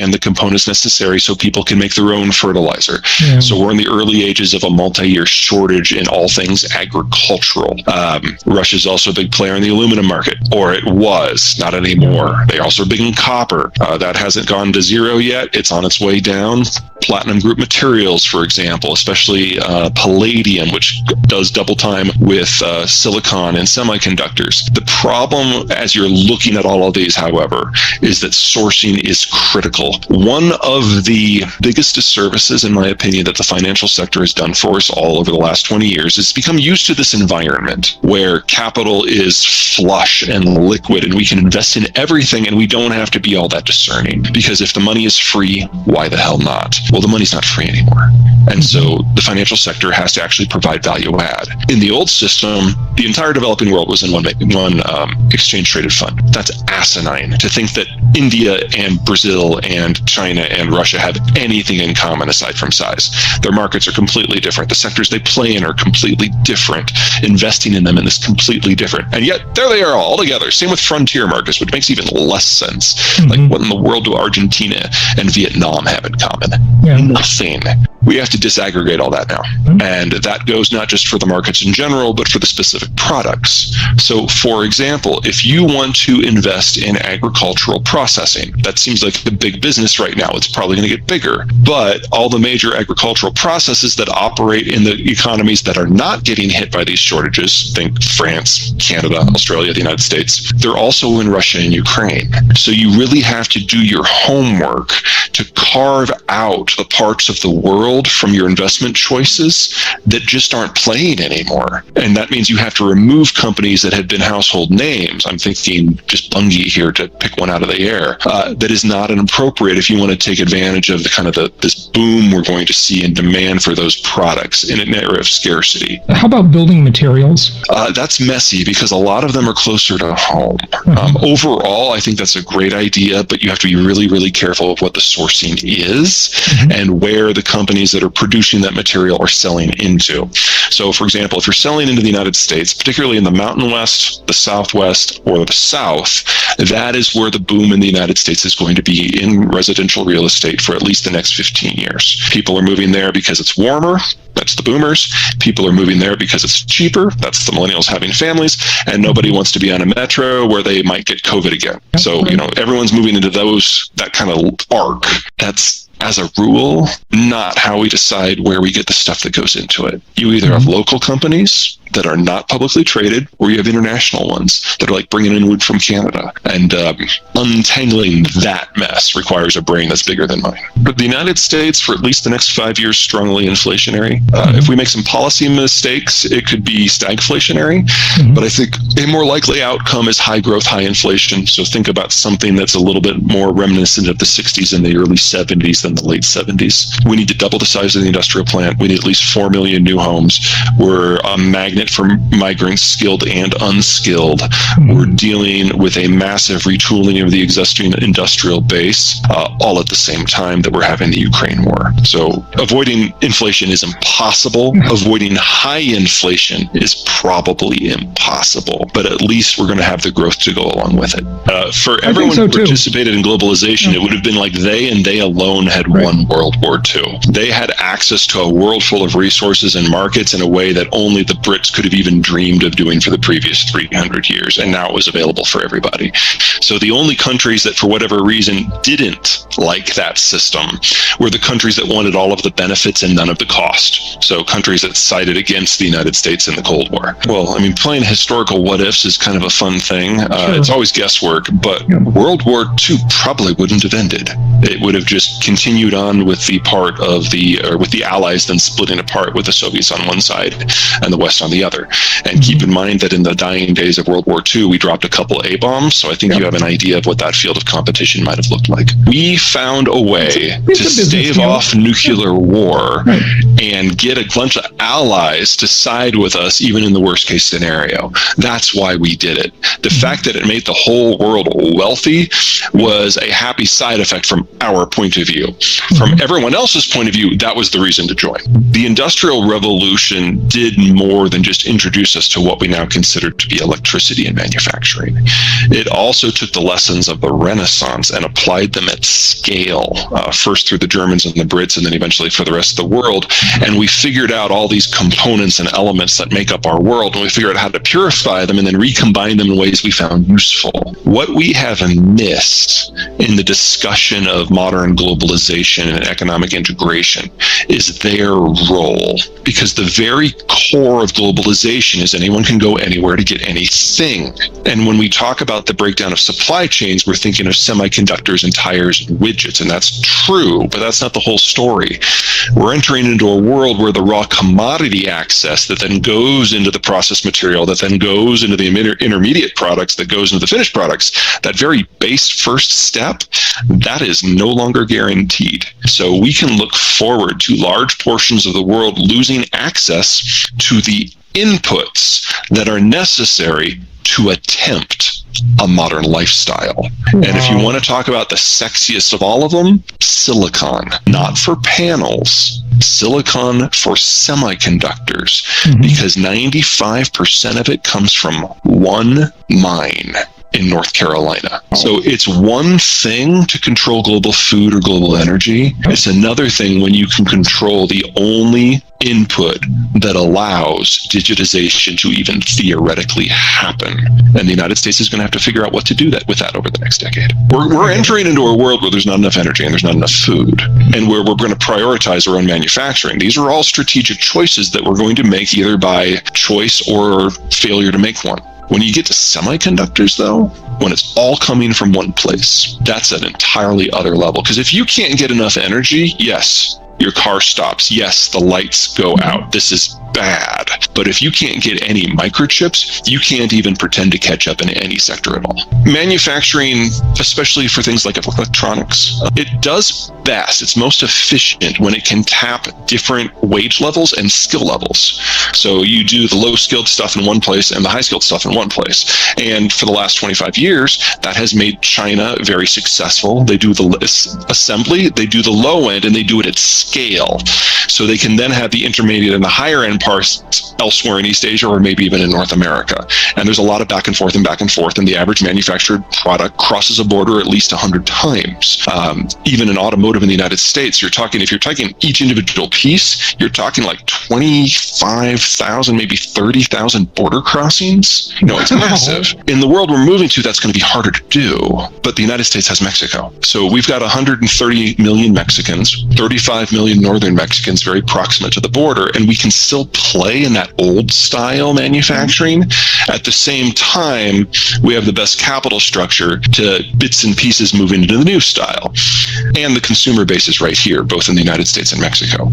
and the components necessary so people can make their own fertilizer. Yeah. So we're in the early ages of a multi-year shortage in all things agricultural. Russia's also a big player in the aluminum market, or it was, not anymore. They're also big in copper. That hasn't gone to zero yet. It's on its way down. Platinum group materials, for example, especially palladium, which does double time with silicon and semiconductors. The problem as you're looking at all of these, however, is that sourcing is critical. One of the biggest disservices, in my opinion, that the financial sector has done for us all over the last 20 years is become used to this environment where capital is flush and liquid and we can invest in everything and we don't have to be all that discerning. Because if the money is free, why the hell not? Well, the money's not free anymore. And so the financial sector has to actually provide value add. In the old system, the entire developing world was in one exchange traded fund. That's asinine to think that India and Brazil and China and Russia have anything in common aside from size. Their markets are completely different. The sectors they play in are completely different. Investing in them is completely different. And yet there they are all together. Same with frontier markets, which makes even less sense. Mm-hmm. Like what in the world do Argentina and Vietnam have in common? Yeah. Nothing. We have to disaggregate all that now. Mm-hmm. And that goes not just for the markets in general, but for the specific products. So for example, if you want to invest in agricultural processing, that seems like a big business right now. It's probably going to get bigger. But all the major agricultural processes that operate in the economies that are not getting hit by these shortages, think France, Canada, Australia, the United States, they're also in Russia and Ukraine. So you really have to do your homework to carve out the parts of the world from your investment choices that just aren't playing anymore. And that means you have to remove companies that have been household names. I'm thinking just Bunge here to pick one out of the air. That is not inappropriate if you want to take advantage of this boom we're going to see in demand for those products in an era of scarcity. How about building materials? That's messy because a lot of them are closer to home. Overall, I think that's a great idea, but you have to be really, really careful of what the sourcing is and where the companies that are producing that material are selling into. So, for example, if you're selling into the United States, particularly in the Mountain West, the Southwest, or the South, that is where the boom in the United States is going to be in residential real estate for at least the next 15 years. People are moving there because it's warmer. That's the boomers. People are moving there because it's cheaper. That's the millennials having families. And nobody wants to be on a metro where they might get COVID again. So, everyone's moving into that kind of arc. That's, as a rule, not how we decide where we get the stuff that goes into it. You either have local companies that are not publicly traded, or you have international ones that are like bringing in wood from Canada. And untangling that mess requires a brain that's bigger than mine. But the United States, for at least the next 5 years, strongly inflationary. If we make some policy mistakes, it could be stagflationary. But I think a more likely outcome is high growth, high inflation. So think about something that's a little bit more reminiscent of the 60s and the early 70s than the late 70s. We need to double the size of the industrial plant. We need at least 4 million new homes. We're a magnet for migrants, skilled and unskilled. We're dealing with a massive retooling of the existing industrial base, all at the same time that we're having the Ukraine war. So avoiding inflation is impossible. Avoiding high inflation is probably impossible, but at least we're going to have the growth to go along with it. For everyone who participated in globalization, it would have been like they and they alone had won World War II. They had access to a world full of resources and markets in a way that only the Brits could have even dreamed of doing for the previous 300 years, and now it was available for everybody. So the only countries that for whatever reason didn't like that system were the countries that wanted all of the benefits and none of the cost. So countries that sided against the United States in the Cold War. Well, I mean, playing historical what ifs is kind of a fun thing. It's always guesswork, but World War II probably wouldn't have ended. It would have just continued on with the with the Allies then splitting apart with the Soviets on one side and the West on the other. And keep in mind that in the dying days of World War II, we dropped a couple A-bombs, so I think you have an idea of what that field of competition might have looked like. We found a way to stave off nuclear war and get a bunch of allies to side with us even in the worst case scenario. That's why we did it. The fact that it made the whole world wealthy was a happy side effect from our point of view. from everyone else's point of view, that was the reason to join. The Industrial Revolution did more than just introduce us to what we now consider to be electricity and manufacturing. It also took the lessons of the Renaissance and applied them at scale, first through the Germans and the Brits, and then eventually for the rest of the world. And we figured out all these components and elements that make up our world, and we figured out how to purify them and then recombine them in ways we found useful. What we have missed in the discussion of modern globalization and economic integration is their role, because the very core of globalization is anyone can go anywhere to get anything. And when we talk about the breakdown of supply chains, we're thinking of semiconductors and tires and widgets, and that's true, but that's not the whole story. We're entering into a world where the raw commodity access that then goes into the processed material, that then goes into the intermediate products, that goes into the finished products, that very base first step, that is no longer guaranteed. So we can look forward to large portions of the world losing access to the inputs that are necessary to attempt a modern lifestyle. Wow. And if you want to talk about the sexiest of all of them, silicon, not for panels, silicon for semiconductors, because 95% of it comes from one mine in North Carolina. So it's one thing to control global food or global energy. It's another thing when you can control the only input that allows digitization to even theoretically happen. And the United States is going to have to figure out what to do with that over the next decade. We're entering into a world where there's not enough energy and there's not enough food, and where we're going to prioritize our own manufacturing. These are all strategic choices that we're going to make either by choice or failure to make one. When you get to semiconductors, though, when it's all coming from one place, that's an entirely other level. Because if you can't get enough energy, yes, your car stops. Yes, the lights go out. This is bad. But if you can't get any microchips, you can't even pretend to catch up in any sector at all. Manufacturing, especially for things like electronics, it does best. It's most efficient when it can tap different wage levels and skill levels. So you do the low-skilled stuff in one place and the high-skilled stuff in one place. And for the last 25 years, that has made China very successful. They do the assembly, they do the low end, and they do it at scale. So they can then have the intermediate and the higher end parts elsewhere in East Asia or maybe even in North America. And there's a lot of back and forth, and the average manufactured product crosses a border at least 100 times. Even in automotive in the United States, if you're taking each individual piece, you're talking like 25,000, maybe 30,000 border crossings. It's massive. In the world we're moving to, that's going to be harder to do. But the United States has Mexico. So we've got 130 million Mexicans, 35 million northern Mexicans very proximate to the border, and we can still play in that old style manufacturing. At the same time, we have the best capital structure to bits and pieces moving into the new style. And the consumer base is right here, both in the United States and Mexico.